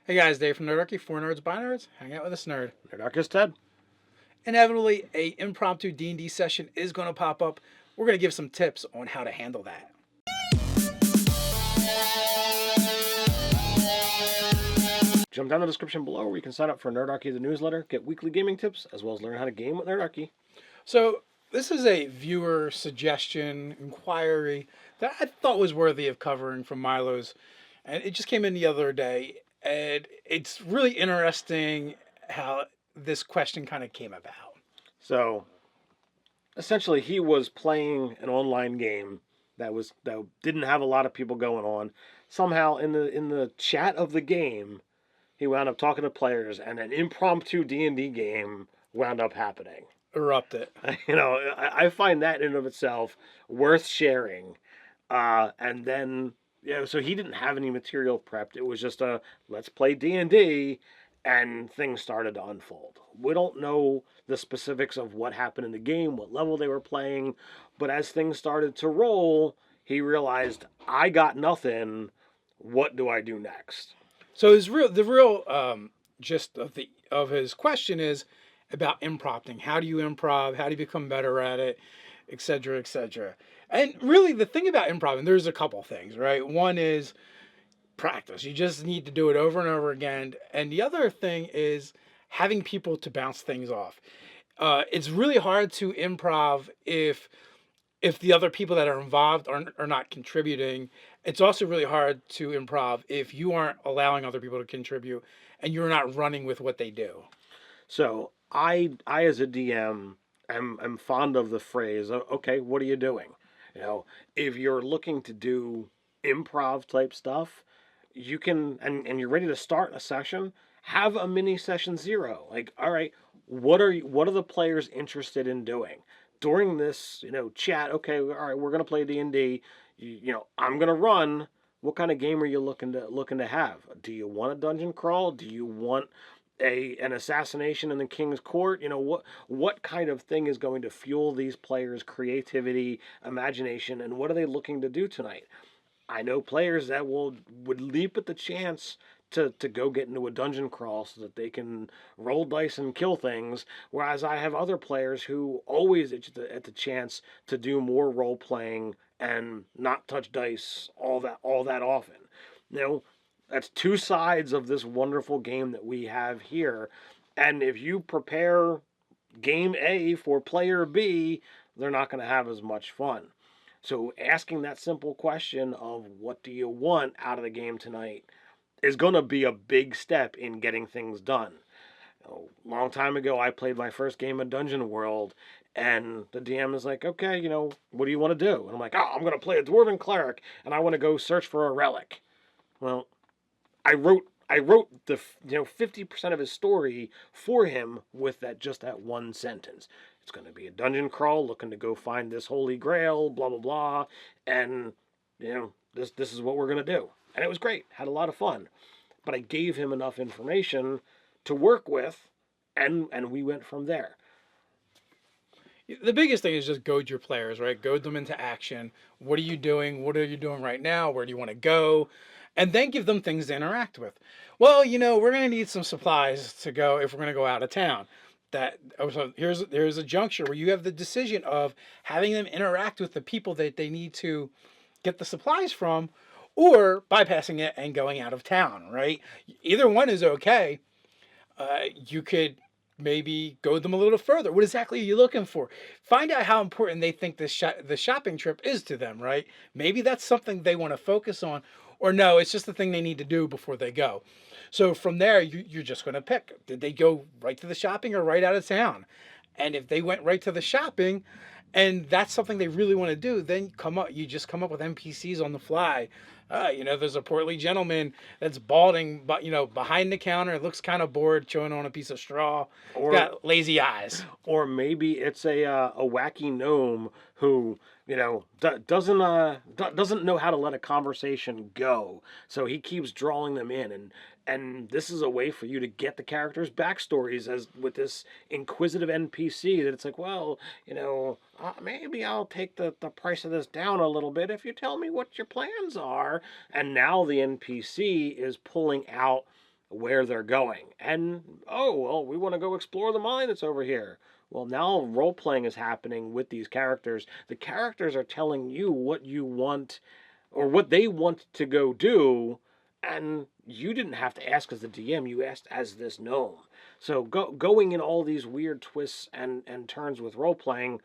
Hey guys, Dave from Nerdarchy, 4 nerds by nerds. Hang out with this nerd. Nerdarchy Ted. Inevitably, a impromptu D&D session is going to pop up. We're going to give some tips on how to handle that. Jump down the description below where you can sign up for Nerdarchy the newsletter, get weekly gaming tips, as well as learn how to game with Nerdarchy. So this is a viewer suggestion inquiry that I thought was worthy of covering from Milo's, and it just came in the other day, and it's really interesting how this question kind of came about. So, essentially, he was playing an online game that didn't have a lot of people going on. Somehow, in the chat of the game, he wound up talking to players, and an impromptu D&D game wound up happening. Erupt it. I find that in and of itself worth sharing. And then, so he didn't have any material prepped. It was just let's play D&D, and things started to unfold. We don't know the specifics of what happened in the game, what level they were playing, but as things started to roll, he realized, I got nothing. What do I do next? So the real gist of his question is about imprompting. How do you improv? How do you become better at it, et cetera, et cetera. And really, the thing about improv, and there's a couple things, right? One is practice. You just need to do it over and over again. And the other thing is having people to bounce things off. It's really hard to improv if the other people that are involved are not contributing. It's also really hard to improv if you aren't allowing other people to contribute and you're not running with what they do. So I as a DM am fond of the phrase, okay, what are you doing? If you're looking to do improv type stuff, you can, and you're ready to start a session, have a mini session 0. Like, all right, what are the players interested in doing? During this, chat, okay, all right, we're going to play D&D. I'm going to run. What kind of game are you looking to have? Do you want a dungeon crawl? Do you want an assassination in the king's court? What kind of thing is going to fuel these players' creativity, imagination, and what are they looking to do tonight? I know players that would leap at the chance to go get into a dungeon crawl so that they can roll dice and kill things, whereas I have other players who always itch at the chance to do more role playing and not touch dice all that often. That's two sides of this wonderful game that we have here, and if you prepare game A for player B, they're not going to have as much fun. So asking that simple question of what do you want out of the game tonight is going to be a big step in getting things done. A long time ago, I played my first game of Dungeon World, and the DM is like, okay, what do you want to do? And I'm like, I'm going to play a Dwarven Cleric, and I want to go search for a relic. Well, I wrote the 50% of his story for him with that one sentence. It's going to be a dungeon crawl, looking to go find this holy grail, blah blah blah, and this is what we're going to do. And it was great, had a lot of fun, but I gave him enough information to work with, and we went from there. The biggest thing is just goad your players, right? Goad them into action. What are you doing? What are you doing right now? Where do you want to go? And then give them things to interact with. Well, we're going to need some supplies to go if we're going to go out of town. So here's a juncture where you have the decision of having them interact with the people that they need to get the supplies from, or bypassing it and going out of town, right? Either one is okay. You could maybe go them a little further. What exactly are you looking for? Find out how important they think the shopping trip is to them, right? Maybe that's something they want to focus on, or no, it's just the thing they need to do before they go. So from there, you're just going to pick. Did they go right to the shopping or right out of town? And if they went right to the shopping, and that's something they really want to do, then you just come up with NPCs on the fly. There's a portly gentleman that's balding, but behind the counter, looks kind of bored, chewing on a piece of straw. Or got lazy eyes. Or maybe it's a wacky gnome who doesn't know how to let a conversation go, so he keeps drawing them in, and this is a way for you to get the characters' backstories as with this inquisitive NPC that it's like, well, maybe I'll take the price of this down a little bit if you tell me what your plans are. And now the NPC is pulling out where they're going. And, oh, well, we want to go explore the mine that's over here. Well, now role playing is happening with these characters. The characters are telling you what you want or what they want to go do, and you didn't have to ask as the DM, you asked as this gnome. So going in all these weird twists and turns with role playing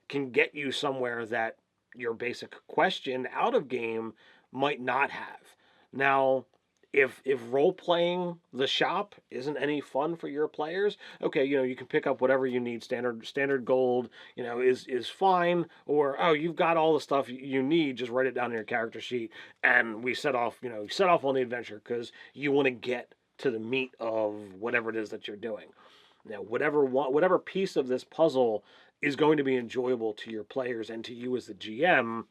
can get you somewhere that your basic question out of game might not have. Now, if role playing the shop isn't any fun for your players, okay, you can pick up whatever you need. Standard gold, is fine. Or, oh, you've got all the stuff you need. Just write it down in your character sheet, and we set off. Set off on the adventure because you want to get to the meat of whatever it is that you're doing. Now, whatever piece of this puzzle is going to be enjoyable to your players and to you as the GM,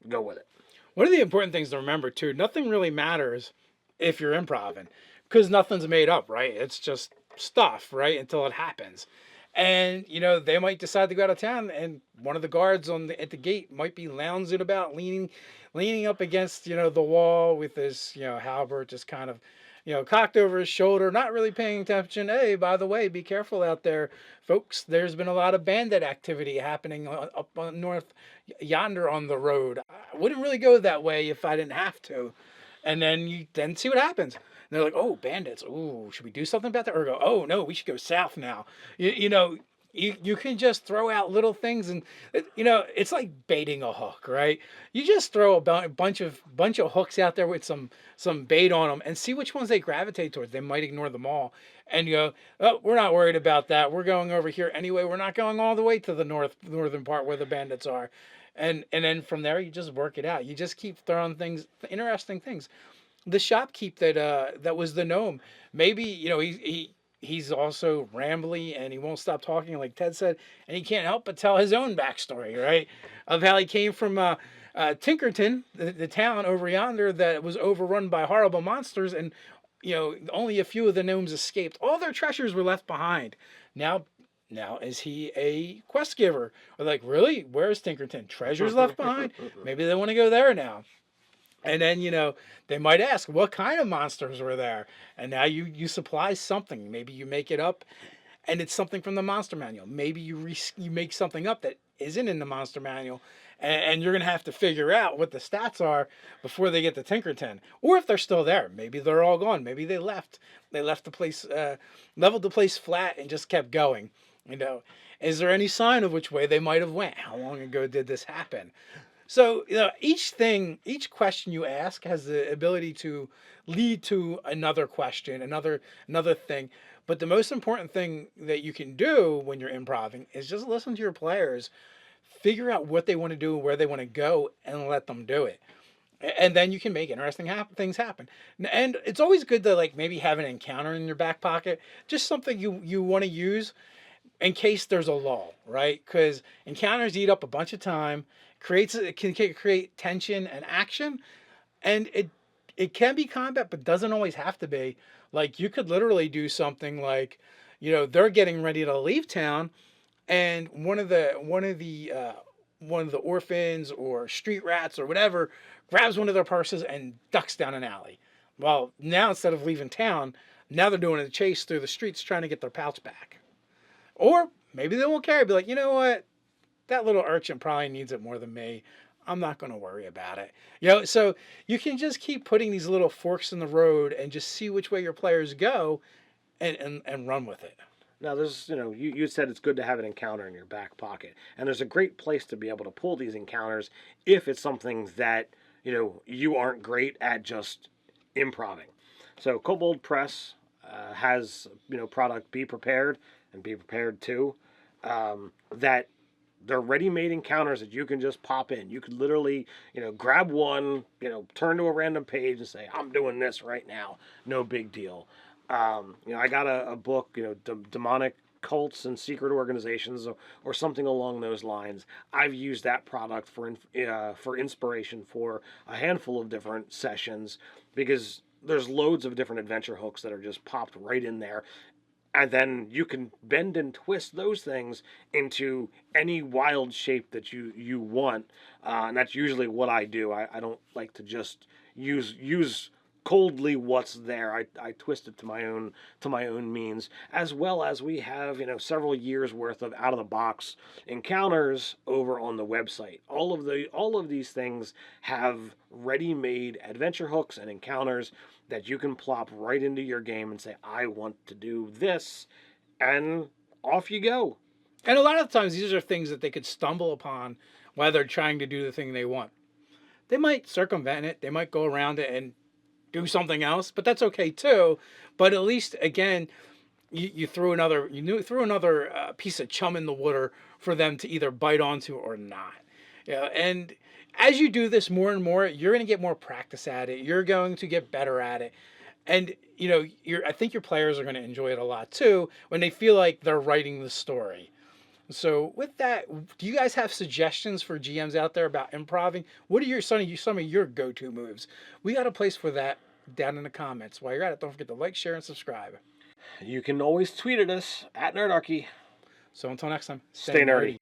go with it. One of the important things to remember too, nothing really matters if you're improvising because nothing's made up, right? It's just stuff, right? Until it happens. And they might decide to go out of town, and one of the guards at the gate might be lounging about, leaning up against the wall with his halberd just kind of cocked over his shoulder, not really paying attention. Hey, by the way, be careful out there, folks. There's been a lot of bandit activity happening up on north yonder on the road. I wouldn't really go that way if I didn't have to. And then you see what happens. And they're like, oh, bandits. Ooh, should we do something about that? Or go, oh no, we should go south now. You can just throw out little things, and it's like baiting a hook, right? You just throw a bunch of hooks out there with some bait on them, and see which ones they gravitate towards. They might ignore them all, and you go, oh, we're not worried about that. We're going over here anyway. We're not going all the way to the northern part where the bandits are. And then from there you just work it out. You just keep throwing interesting things. The shopkeep that was the gnome. Maybe he's also rambly and he won't stop talking, like Ted said, and he can't help but tell his own backstory, right? Of how he came from Tinkerton, the town over yonder that was overrun by horrible monsters, and only a few of the gnomes escaped. All their treasures were left behind. Now, is he a quest giver? Or like, really? Where's Tinkerton? Treasures left behind? Maybe they want to go there now. And then, they might ask, what kind of monsters were there? And now you supply something. Maybe you make it up, and it's something from the monster manual. Maybe you make something up that isn't in the monster manual, and you're going to have to figure out what the stats are before they get to Tinkerton. Or if they're still there. Maybe they're all gone. Maybe they left. They left the place, leveled the place flat and just kept going. Is there any sign of which way they might have went? How long ago did this happen? So, each question you ask has the ability to lead to another question, another thing. But the most important thing that you can do when you're improvising is just listen to your players, figure out what they want to do, where they want to go, and let them do it. And then you can make interesting things happen. And it's always good to maybe have an encounter in your back pocket, just something you want to use in case there's a lull, right? Because encounters eat up a bunch of time, can create tension and action, and it can be combat, but doesn't always have to be. Like you could literally do something like, they're getting ready to leave town, and one of the orphans or street rats or whatever grabs one of their purses and ducks down an alley. Well, now instead of leaving town, now they're doing a chase through the streets trying to get their pouch back. Or maybe they won't care. Be like, you know what? That little urchin probably needs it more than me. I'm not going to worry about it. So you can just keep putting these little forks in the road and just see which way your players go and run with it. Now, there's, you said it's good to have an encounter in your back pocket. And there's a great place to be able to pull these encounters if it's something that, you aren't great at just improving. So Kobold Press has, product Be Prepared and Be Prepared Too, that they're ready-made encounters that you can just pop in. You could literally, grab one, turn to a random page and say, I'm doing this right now. No big deal. I got a book, Demonic Cults and Secret Organizations or something along those lines. I've used that product for inspiration for a handful of different sessions because there's loads of different adventure hooks that are just popped right in there. And then you can bend and twist those things into any wild shape that you want. And that's usually what I do. I don't like to just use coldly what's there. I twist it to my own means, as well as we have several years worth of out of the box encounters over on the website. All of these things have ready made adventure hooks and encounters that you can plop right into your game and say, I want to do this, and off you go. And a lot of times these are things that they could stumble upon while they're trying to do the thing they want. They might circumvent it, they might go around it and do something else, but that's okay too. But at least, again, you threw another piece of chum in the water for them to either bite onto or not. Yeah, and as you do this more and more, you're going to get more practice at it. You're going to get better at it. And I think your players are going to enjoy it a lot too when they feel like they're writing the story. So with that, do you guys have suggestions for GMs out there about improving? What are some of your go-to moves? We got a place for that down in the comments. While you're at it, don't forget to like, share, and subscribe. You can always tweet at us at Nerdarchy. So until next time, Stay nerdy.